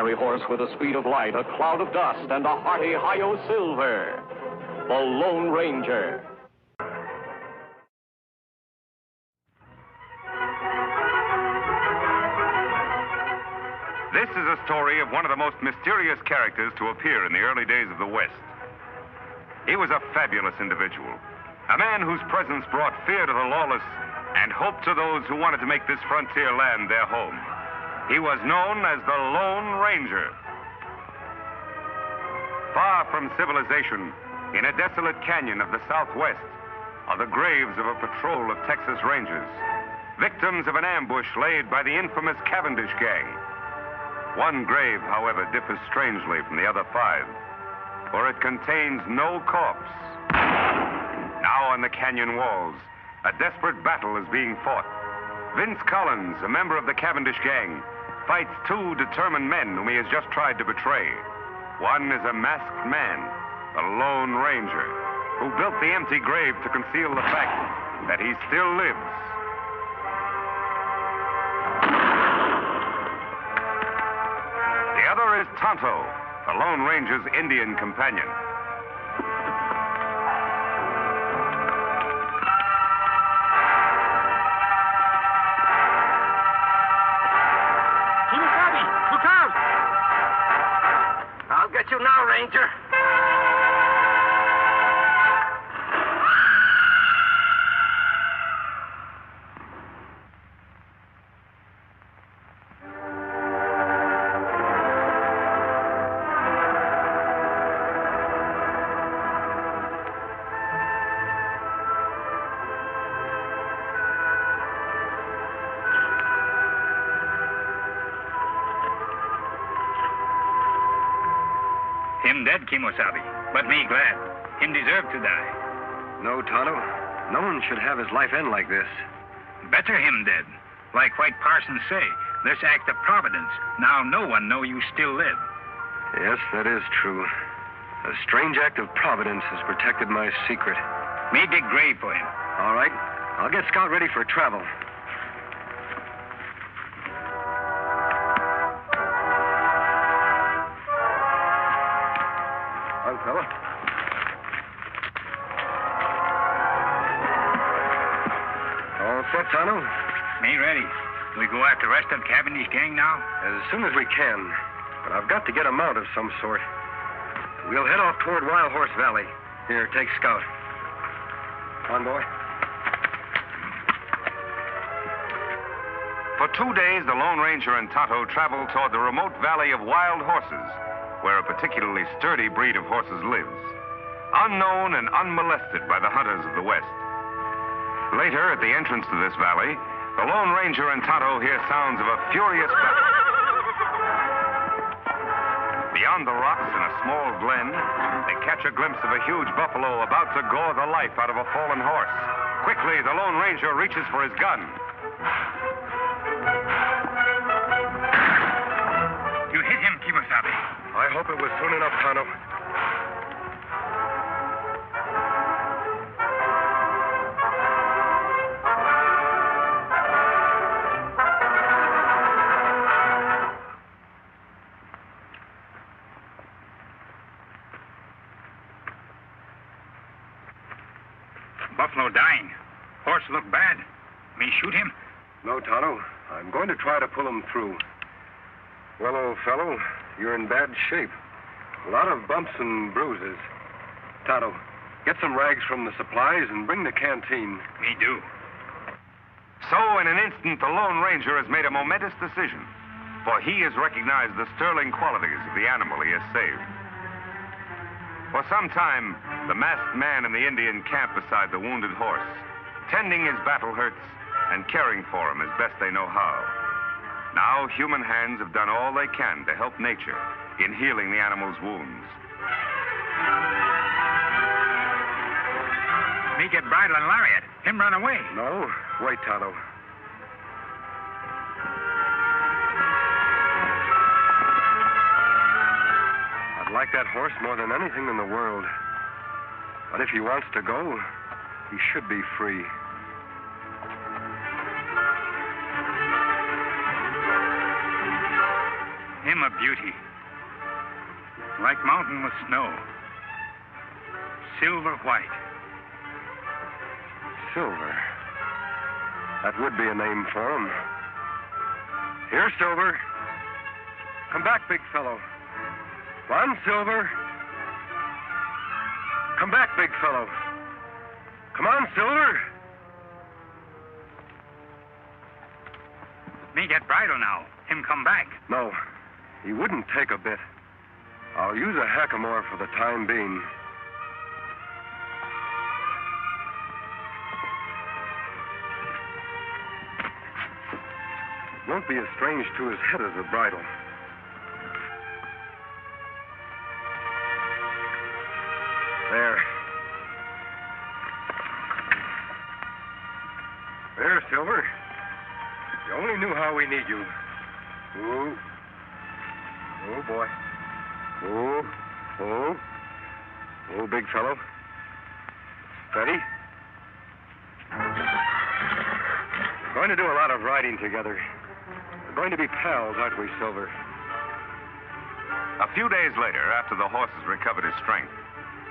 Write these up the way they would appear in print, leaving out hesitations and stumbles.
fiery horse with the speed of light, a cloud of dust, and a hearty Hi-Yo Silver, the Lone Ranger. This is a story of one of the most mysterious characters to appear in the early days of the West. He was a fabulous individual, a man whose presence brought fear to the lawless and hope to those who wanted to make this frontier land their home. He was known as the Lone Ranger. Far from civilization, in a desolate canyon of the Southwest, are the graves of a patrol of Texas Rangers, victims of an ambush laid by the infamous Cavendish gang. One grave, however, differs strangely from the other 5, for it contains no corpse. Now on the canyon walls, a desperate battle is being fought. Vince Collins, a member of the Cavendish gang, fights 2 determined men whom he has just tried to betray. One is a masked man, the Lone Ranger, who built the empty grave to conceal the fact that he still lives. The other is Tonto, the Lone Ranger's Indian companion. Kimasabi, look out! I'll get you now, Ranger. Him dead, Kimosabe, but me glad. Him deserve to die. No, Tonto. No one should have his life end like this. Better him dead. Like White Parsons say, this act of providence. Now no one know you still live. Yes, that is true. A strange act of providence has protected my secret. Me dig grave for him. All right. I'll get Scout ready for travel. Young fella. All set, Tonto? Me ready. We go after the rest of Cavendish gang now? As soon as we can. But I've got to get a mount of some sort. We'll head off toward Wild Horse Valley. Here, take Scout. On, boy. For 2 days, the Lone Ranger and Tonto traveled toward the remote valley of Wild Horses, where a particularly sturdy breed of horses lives, unknown and unmolested by the hunters of the West. Later, at the entrance to this valley, the Lone Ranger and Tonto hear sounds of a furious battle. Beyond the rocks in a small glen, they catch a glimpse of a huge buffalo about to gore the life out of a fallen horse. Quickly, the Lone Ranger reaches for his gun. You hit him, Kimosabe. I hope it was soon enough, Tonto. Buffalo dying. Horse look bad. Me shoot him? No, Tonto. I'm going to try to pull him through. Well, old fellow, you're in bad shape. A lot of bumps and bruises. Tonto, get some rags from the supplies and bring the canteen. Me do. So, in an instant, the Lone Ranger has made a momentous decision, for he has recognized the sterling qualities of the animal he has saved. For some time, the masked man in the Indian camp beside the wounded horse, tending his battle hurts and caring for him as best they know how. Now, human hands have done all they can to help nature in healing the animal's wounds. Me get bridle and lariat. Him run away. No, wait, Tonto. I'd like that horse more than anything in the world. But if he wants to go, he should be free. him a beauty. Like mountain with snow. Silver white. Silver. That would be a name for him. Here, Silver. Come back, big fellow. Come on, Silver. Come back, big fellow. Come on, Silver. Me get bridle now. Him come back. No, he wouldn't take a bit. I'll use a hackamore for the time being. Won't be as strange to his head as a bridle. There. There, Silver. You only knew how we need you. Oh. Oh, boy. Oh. Oh. Oh, big fellow. Steady. We're going to do a lot of riding together. We're going to be pals, aren't we, Silver? A few days later, after the horse has recovered his strength,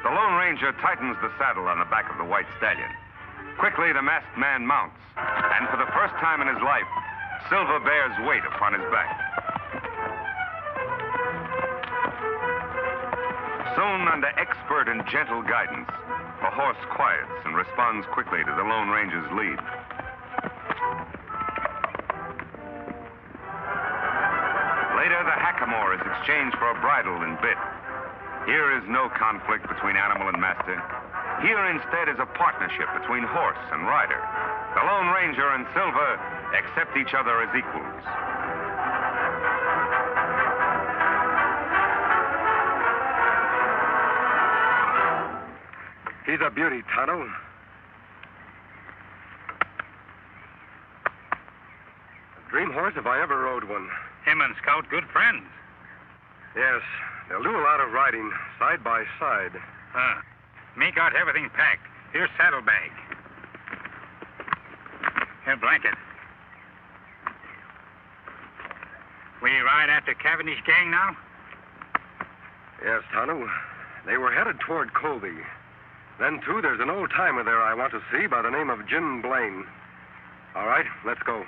the Lone Ranger tightens the saddle on the back of the white stallion. Quickly, the masked man mounts, and for the first time in his life, Silver bears weight upon his back. Soon, under expert and gentle guidance, the horse quiets and responds quickly to the Lone Ranger's lead. Later, the hackamore is exchanged for a bridle and bit. Here is no conflict between animal and master. Here instead is a partnership between horse and rider. The Lone Ranger and Silver accept each other as equals. He's a beauty, Tonto. A dream horse if I ever rode one. Him and Scout good friends. Yes, they'll do a lot of riding, side by side. Me got everything packed. Here's saddlebag. Here, blanket. We ride after Cavendish gang now? Yes, Tonto. They were headed toward Colby. Then, too, there's an old-timer there I want to see by the name of Jim Blaine. All right, let's go.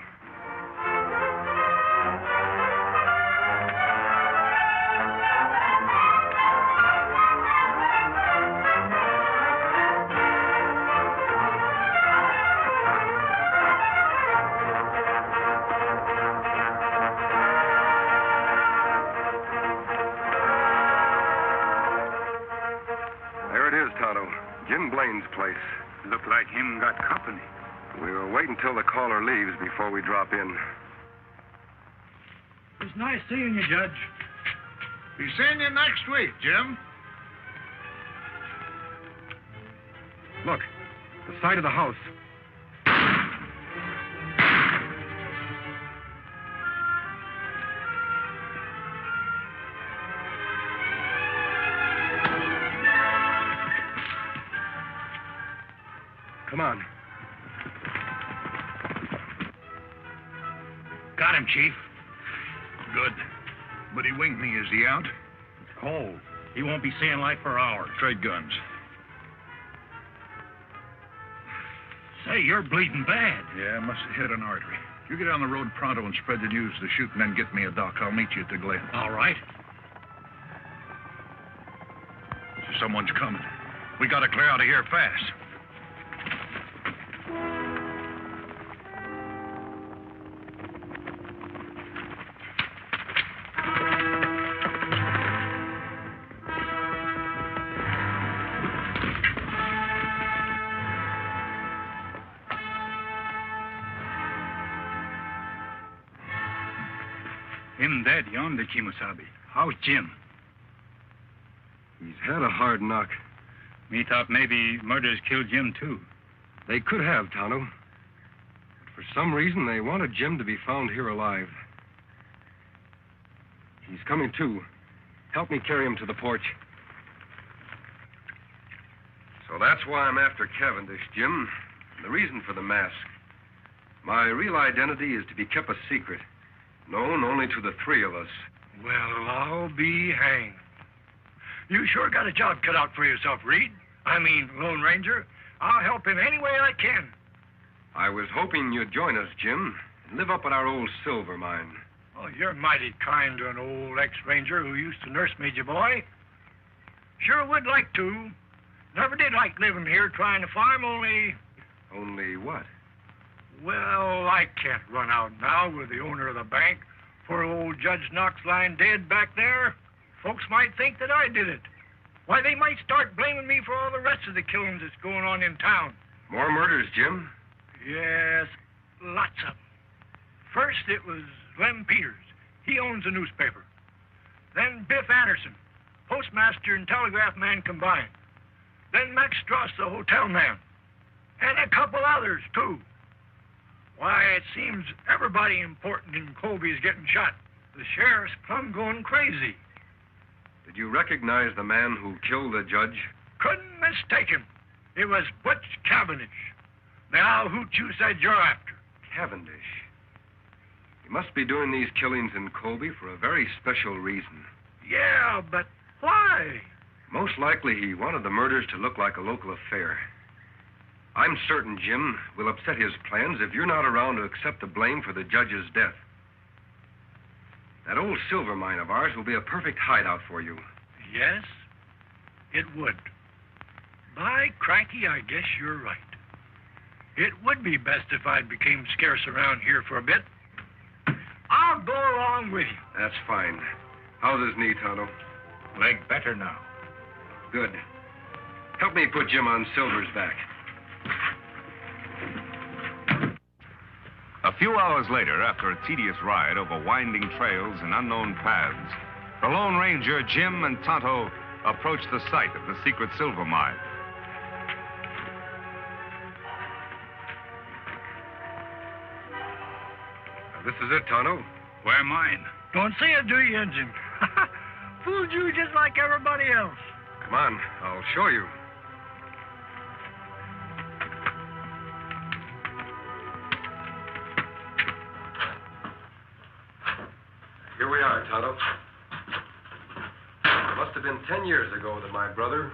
Jim Blaine's place. Look like him got company. We'll wait until the caller leaves before we drop in. It's nice seeing you, Judge. Be seeing you next week, Jim. Look, the side of the house. Come on. Got him, Chief. Good. But he winked me. Is he out? It's cold. He won't be seeing light for hours. Trade guns. Say, you're bleeding bad. Yeah, must have hit an artery. You get on the road pronto and spread the news to the shoot, and then get me a doc. I'll meet you at the Glen. All right. Someone's coming. We gotta clear out of here fast. Him dead yonder, Kimosabe. How's Jim? He's had a hard knock. Me thought maybe murderers killed Jim, too. They could have, Tonto. But for some reason, they wanted Jim to be found here alive. He's coming to. Help me carry him to the porch. So that's why I'm after Cavendish, Jim. The reason for the mask. My real identity is to be kept a secret, known only to the three of us. Well, I'll be hanged. You sure got a job cut out for yourself, Reed. I mean, Lone Ranger. I'll help in any way I can. I was hoping you'd join us, Jim, and live up at our old silver mine. Oh, you're mighty kind to an old ex-ranger who used to nurse me, ya boy. Sure would like to. Never did like living here trying to farm, only... Only what? Well, I can't run out now with the owner of the bank. Poor old Judge Knox lying dead back there. Folks might think that I did it. Why, they might start blaming me for all the rest of the killings that's going on in town. More murders, Jim? Yes, lots of them. First, it was Lem Peters. He owns a newspaper. Then Biff Anderson, postmaster and telegraph man combined. Then Max Strauss, the hotel man. And a couple others, too. Why, it seems everybody important in Colby is getting shot. The sheriff's plumb going crazy. Did you recognize the man who killed the judge? Couldn't mistake him. It was Butch Cavendish. Now, who you said you're after? Cavendish. He must be doing these killings in Colby for a very special reason. Yeah, but why? Most likely he wanted the murders to look like a local affair. I'm certain, Jim, will upset his plans if you're not around to accept the blame for the judge's death. That old silver mine of ours will be a perfect hideout for you. Yes, it would. By cranky, I guess you're right. It would be best if I became scarce around here for a bit. I'll go along with you. That's fine. How's his knee, Tonto? Leg better now. Good. Help me put Jim on Silver's back. A few hours later, after a tedious ride over winding trails and unknown paths, the Lone Ranger, Jim, and Tonto approached the site of the secret silver mine. This is it, Tonto. Where mine? Don't say it, do you, Injun? Fooled you just like everybody else. Come on, I'll show you. Here we are, Tonto. It must have been 10 years ago that my brother,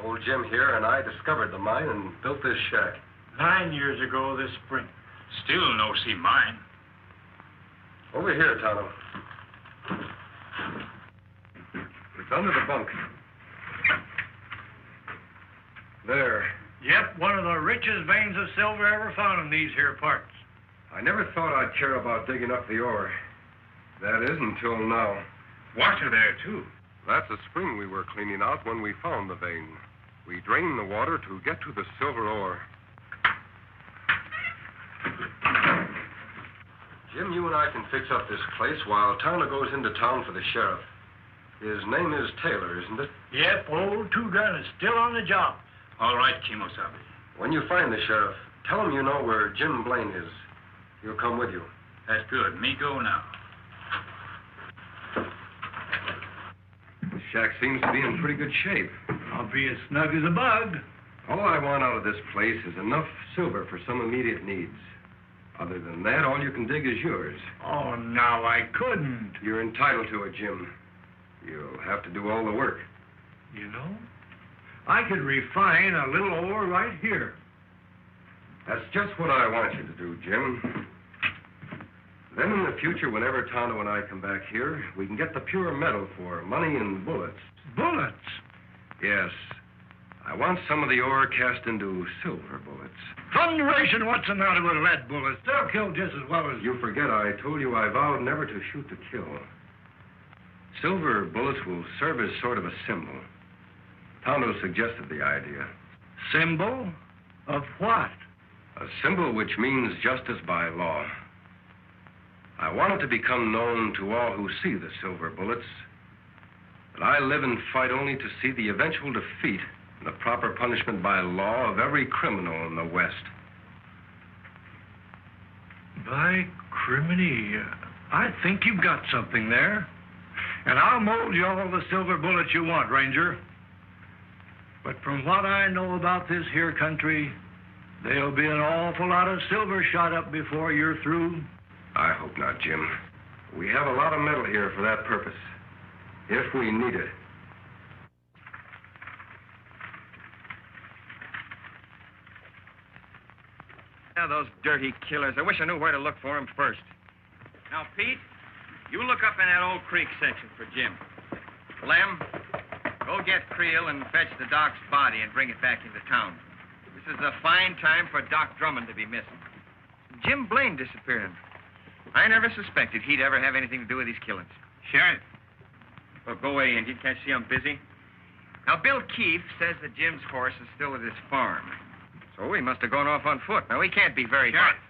old Jim here, and I discovered the mine and built this shack. 9 years ago this spring. Still no see mine. Over here, Tonto. It's under the bunk. There. Yep, one of the richest veins of silver ever found in these here parts. I never thought I'd care about digging up the ore. That is, until now. Water there, too. That's a spring we were cleaning out when we found the vein. We drained the water to get to the silver ore. Jim, you and I can fix up this place while Tonto goes into town for the sheriff. His name is Taylor, isn't it? Yep, old Two-Gun is still on the job. All right, Kimosabe. When you find the sheriff, tell him you know where Jim Blaine is. He'll come with you. That's good. Me go now. The shack seems to be in pretty good shape. I'll be as snug as a bug. All I want out of this place is enough silver for some immediate needs. Other than that, all you can dig is yours. Oh, now I couldn't. You're entitled to it, Jim. You'll have to do all the work. You know, I could refine a little ore right here. That's just what I want you to do, Jim. Then in the future, whenever Tonto and I come back here, we can get the pure metal for money and bullets. Bullets? Yes. I want some of the ore cast into silver bullets. Thunderation, what's the matter with lead bullets? They'll kill just as well as... You forget I told you I vowed never to shoot to kill. Silver bullets will serve as sort of a symbol. Tonto suggested the idea. Symbol? Of what? A symbol which means justice by law. I want it to become known to all who see the silver bullets that I live and fight only to see the eventual defeat and the proper punishment by law of every criminal in the West. By criminy, I think you've got something there. And I'll mold you all the silver bullets you want, Ranger. But from what I know about this here country, there'll be an awful lot of silver shot up before you're through. I hope not, Jim. We have a lot of metal here for that purpose, if we need it. Now, those dirty killers. I wish I knew where to look for them first. Now, Pete, you look up in that old creek section for Jim. Lem, go get Creel and fetch the Doc's body and bring it back into town. This is a fine time for Doc Drummond to be missing. Jim Blaine disappearing. I never suspected he'd ever have anything to do with these killings. Sheriff. Well, go away, Injun. Can't see I'm busy. Now, Bill Keefe says that Jim's horse is still at his farm. So he must have gone off on foot. Now, he can't be very far. Sheriff.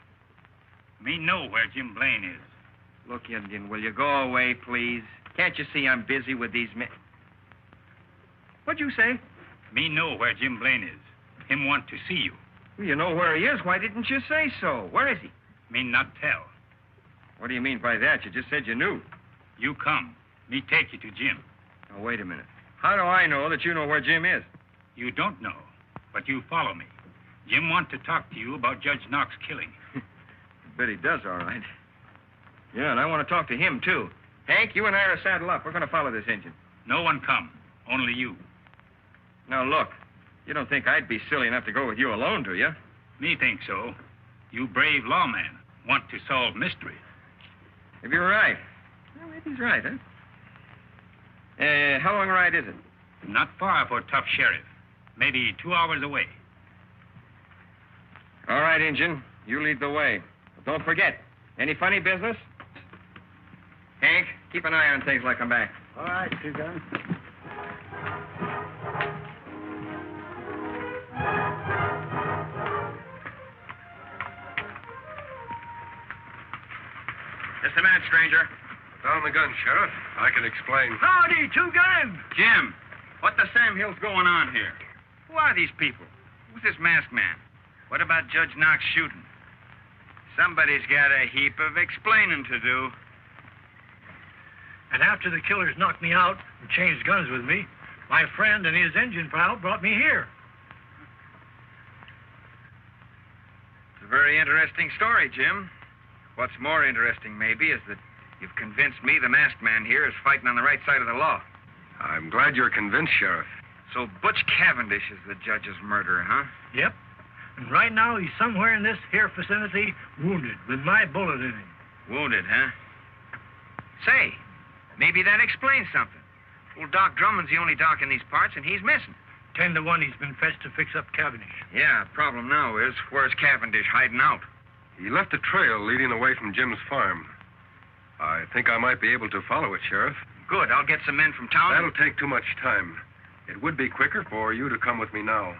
Me know where Jim Blaine is. Look, Indian, will you go away, please? Can't you see I'm busy with these men? What'd you say? Me know where Jim Blaine is. Him want to see you. Well, you know where he is. Why didn't you say so? Where is he? Me not tell. What do you mean by that? You just said you knew. You come. Me take you to Jim. Now, wait a minute. How do I know that you know where Jim is? You don't know, but you follow me. Jim want to talk to you about Judge Knox killing. Bet he does, all right. Yeah, and I want to talk to him, too. Hank, you and I are saddle up. We're going to follow this engine. No one come. Only you. Now, look. You don't think I'd be silly enough to go with you alone, do you? Me think so. You brave lawman. Want to solve mystery. Maybe you're right. Well, maybe he's right, huh? How long a ride is it? Not far for tough sheriff. Maybe 2 hours away. All right, Injun. You lead the way. But don't forget, any funny business? Hank, keep an eye on things like I'm back. All right, Two-Gun. Just a minute, stranger. Down the gun, Sheriff. I can explain. Howdy, Two-Gun. Jim, what the Sam Hill's going on here? Who are these people? Who's this masked man? What about Judge Knox shooting? Somebody's got a heap of explaining to do. And after the killers knocked me out and changed guns with me, my friend and his engine pal brought me here. It's a very interesting story, Jim. What's more interesting, maybe, is that you've convinced me the masked man here is fighting on the right side of the law. I'm glad you're convinced, Sheriff. So Butch Cavendish is the judge's murderer, huh? Yep. And right now he's somewhere in this here vicinity, wounded, with my bullet in him. Wounded, huh? Say, maybe that explains something. Old Doc Drummond's the only doc in these parts, and he's missing. 10 to 1 he's been fetched to fix up Cavendish. Yeah, problem now is, where's Cavendish hiding out? He left a trail leading away from Jim's farm. I think I might be able to follow it, Sheriff. Good, I'll get some men from town. That'll take too much time. It would be quicker for you to come with me now.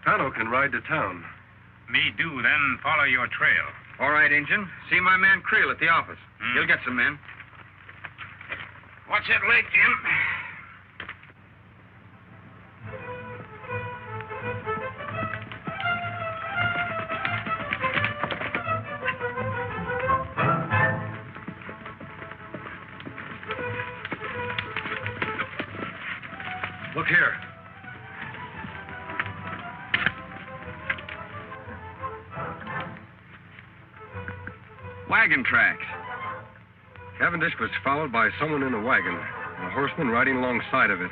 Tonto can ride to town. Me do, then follow your trail. All right, Injun. See my man Creel at the office. He'll get some men. Watch that leg, Jim. Look here. Wagon tracks. Cavendish was followed by someone in a wagon, and a horseman riding alongside of it.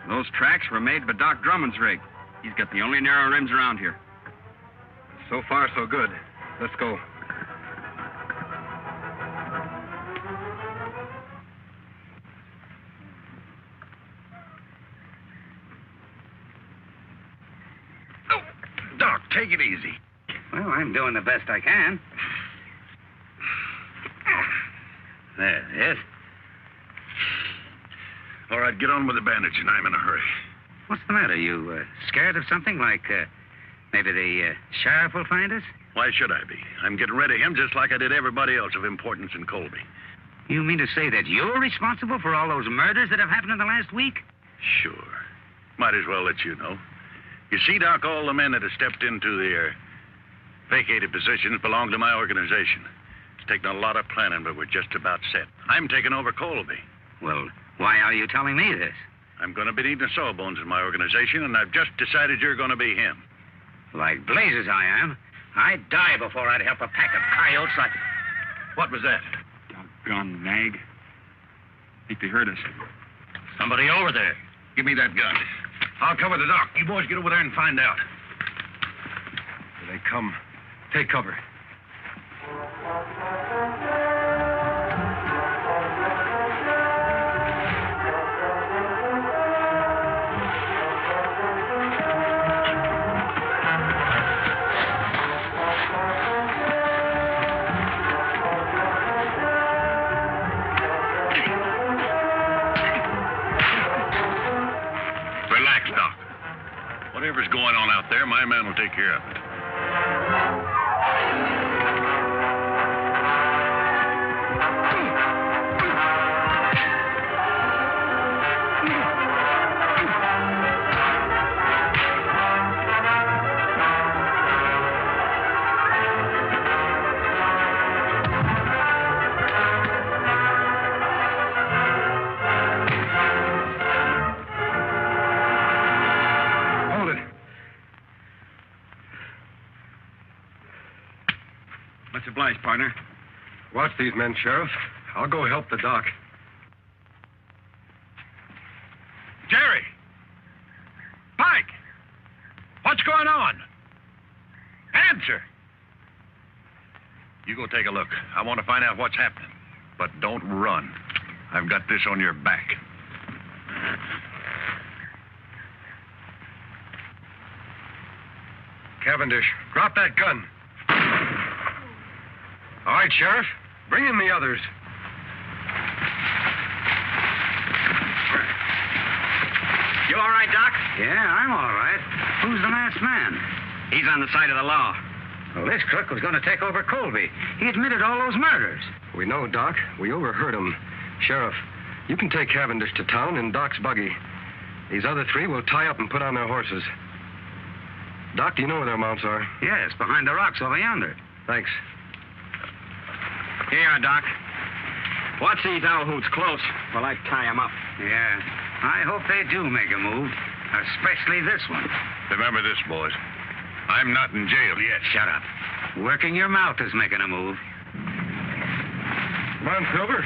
Those tracks were made by Doc Drummond's rig. He's got the only narrow rims around here. So far, so good. Let's go. Oh, Doc, take it easy. Well, I'm doing the best I can. There it is. All right, get on with the bandaging. I'm in a hurry. What's the matter? You scared of something like maybe the sheriff will find us? Why should I be? I'm getting rid of him just like I did everybody else of importance in Colby. You mean to say that you're responsible for all those murders that have happened in the last week? Sure. Might as well let you know. You see, Doc, all the men that have stepped into their vacated positions belong to my organization. It's taken a lot of planning, but we're just about set. I'm taking over Colby. Well, why are you telling me this? I'm going to be needing a sawbones in my organization, and I've just decided you're going to be him. Like blazes I am. I'd die before I'd help a pack of coyotes like... What was that? Doggone nag. Think they heard us. Somebody over there. Give me that gun. I'll cover the dock. You boys get over there and find out. Here they come. Take cover. Relax, Doc. Whatever's going on out there, my man will take care of it. Hold it. Much obliged, partner. Watch these men, Sheriff. I'll go help the doc. Jerry! Pike! What's going on? Answer! You go take a look. I want to find out what's happening. But don't run. I've got this on your back. Cavendish, drop that gun. All right, Sheriff. Bring in the others. You all right, Doc? Yeah, I'm all right. Who's the masked man? He's on the side of the law. Well, this crook was going to take over Colby. He admitted all those murders. We know, Doc. We overheard him. Sheriff, you can take Cavendish to town in Doc's buggy. These other three will tie up and put on their horses. Doc, do you know where their mounts are? Yes, behind the rocks over yonder. Thanks. Here you are, Doc. Watch these owl hoots close while I tie him up. Yeah, I hope they do make a move, especially this one. Remember this, boys. I'm not in jail yet. Shut up. Working your mouth is making a move. Come on, Silver.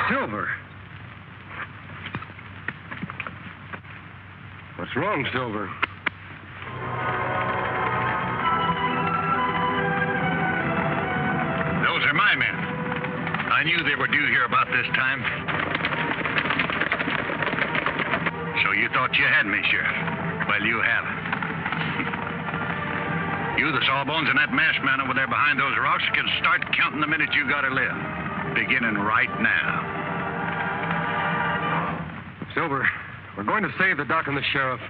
Silver. What's wrong, Silver? Those are my men. I knew they were due here about this time. So you thought you had me, Sheriff. Well, you haven't. You, the Sawbones, and that masked man over there behind those rocks can start counting the minutes you gotta live. Beginning right now. Silver, we're going to save the doc and the sheriff.